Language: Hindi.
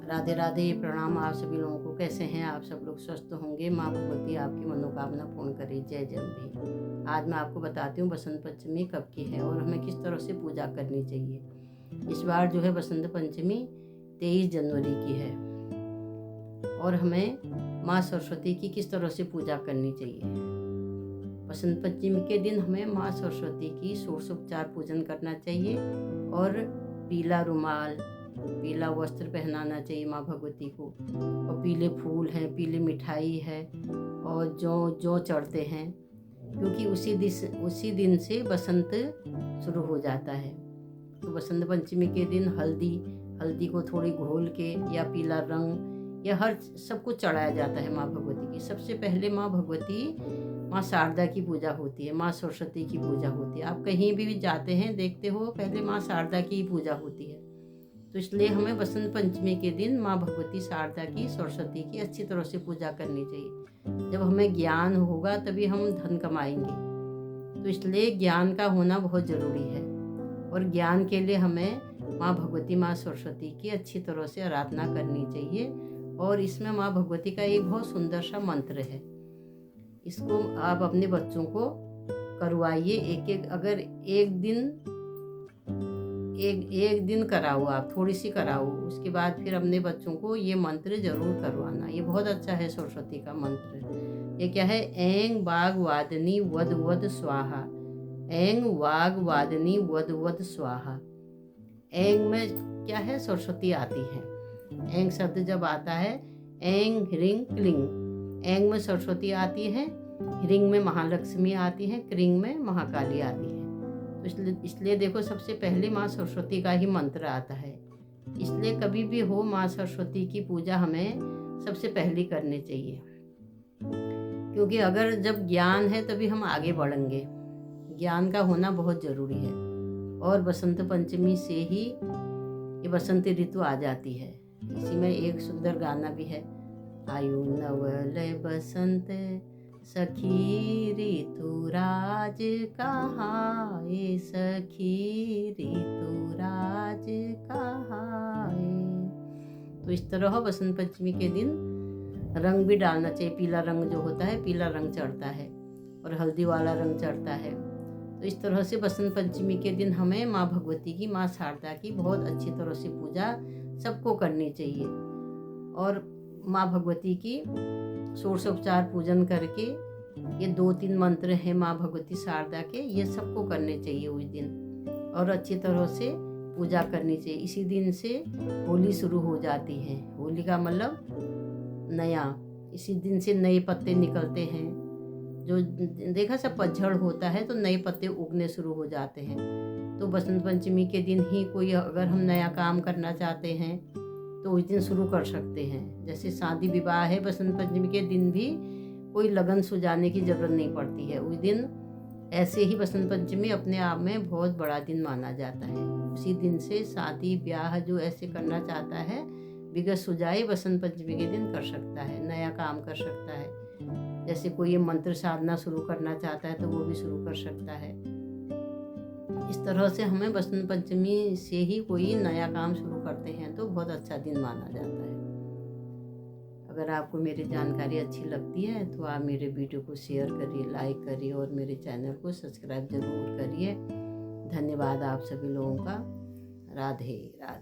राधे राधे, प्रणाम आप सभी लोगों को। कैसे हैं आप सब लोग? स्वस्थ होंगे। माँ भगवती आपकी मनोकामना पूर्ण करे। जय जगदम्बे। आज मैं आपको बताती हूँ बसंत पंचमी कब की है और हमें किस तरह से पूजा करनी चाहिए। इस बार जो है बसंत पंचमी 23 जनवरी की है और हमें माँ सरस्वती की किस तरह से पूजा करनी चाहिए। बसंत पंचमी के दिन हमें माँ सरस्वती की षोडशोपचार पूजन करना चाहिए और पीला रुमाल, पीला वस्त्र पहनाना चाहिए माँ भगवती को। और पीले फूल हैं, पीली मिठाई है और जौ चढ़ते हैं, क्योंकि उसी दिन से बसंत शुरू हो जाता है। तो बसंत पंचमी के दिन हल्दी को थोड़ी घोल के या पीला रंग या हर सब कुछ चढ़ाया जाता है माँ भगवती की। सबसे पहले माँ भगवती, माँ शारदा की पूजा होती है, माँ सरस्वती की पूजा होती है। आप कहीं भी जाते हैं देखते हो, पहले माँ शारदा की पूजा होती है। तो इसलिए हमें बसंत पंचमी के दिन माँ भगवती शारदा की, सरस्वती की अच्छी तरह से पूजा करनी चाहिए। जब हमें ज्ञान होगा तभी हम धन कमाएंगे। तो इसलिए ज्ञान का होना बहुत ज़रूरी है और ज्ञान के लिए हमें माँ भगवती, माँ सरस्वती की अच्छी तरह से आराधना करनी चाहिए। और इसमें माँ भगवती का एक बहुत सुंदर सा मंत्र है, इसको आप अपने बच्चों को करवाइए। अगर एक दिन कराओ, आप थोड़ी सी कराओ, उसके बाद फिर अपने बच्चों को ये मंत्र जरूर करवाना। ये बहुत अच्छा है सरस्वती का मंत्र। ये क्या है? ऐं वाग वादनी वद वद स्वाहा। ऐं वाग वादनी वद वद स्वाहा। ऐं में क्या है? सरस्वती आती है। ऐं शब्द जब आता है, ऐं ह्रीं क्लीं। ऐं में सरस्वती आती है, ह्रीं में महालक्ष्मी आती है, क्लीं में महाकाली आती है। तो इसलिए देखो, सबसे पहले माँ सरस्वती का ही मंत्र आता है। इसलिए कभी भी हो, माँ सरस्वती की पूजा हमें सबसे पहले करनी चाहिए, क्योंकि अगर जब ज्ञान है तभी हम आगे बढ़ेंगे। ज्ञान का होना बहुत ज़रूरी है। और बसंत पंचमी से ही ये बसंत ऋतु आ जाती है। इसी में एक सुंदर गाना भी है, आयु नवल बसंत सखी ऋतु राज कहाए, सखी ऋतु राज कहाए। तो इस तरह बसंत पंचमी के दिन रंग भी डालना चाहिए। पीला रंग जो होता है, पीला रंग चढ़ता है और हल्दी वाला रंग चढ़ता है। तो इस तरह से बसंत पंचमी के दिन हमें माँ भगवती की, माँ शारदा की बहुत अच्छी तरह से पूजा सबको करनी चाहिए। और माँ भगवती की षोडशोपचार पूजन करके, ये 2-3 मंत्र हैं माँ भगवती शारदा के, ये सबको करने चाहिए उस दिन और अच्छी तरह से पूजा करनी चाहिए। इसी दिन से होली शुरू हो जाती है। होली का मतलब नया, इसी दिन से नए पत्ते निकलते हैं। जो देखा, सब पतझड़ होता है तो नए पत्ते उगने शुरू हो जाते हैं। तो बसंत पंचमी के दिन ही कोई अगर हम नया काम करना चाहते हैं तो उस दिन शुरू कर सकते हैं। जैसे शादी विवाह है, बसंत पंचमी के दिन भी कोई लगन सुझाने की ज़रूरत नहीं पड़ती है। उस दिन ऐसे ही बसंत पंचमी अपने आप में बहुत बड़ा दिन माना जाता है। उसी दिन से शादी ब्याह जो ऐसे करना चाहता है, विगत सुझाए बसंत पंचमी के दिन कर सकता है, नया काम कर सकता है। जैसे कोई ये मंत्र साधना शुरू करना चाहता है तो वो भी शुरू कर सकता है। इस तरह से हमें बसंत पंचमी से ही कोई नया काम शुरू करते हैं तो बहुत अच्छा दिन माना जाता है। अगर आपको मेरी जानकारी अच्छी लगती है तो आप मेरे वीडियो को शेयर करिए, लाइक करिए और मेरे चैनल को सब्सक्राइब जरूर करिए। धन्यवाद आप सभी लोगों का। राधे राधे।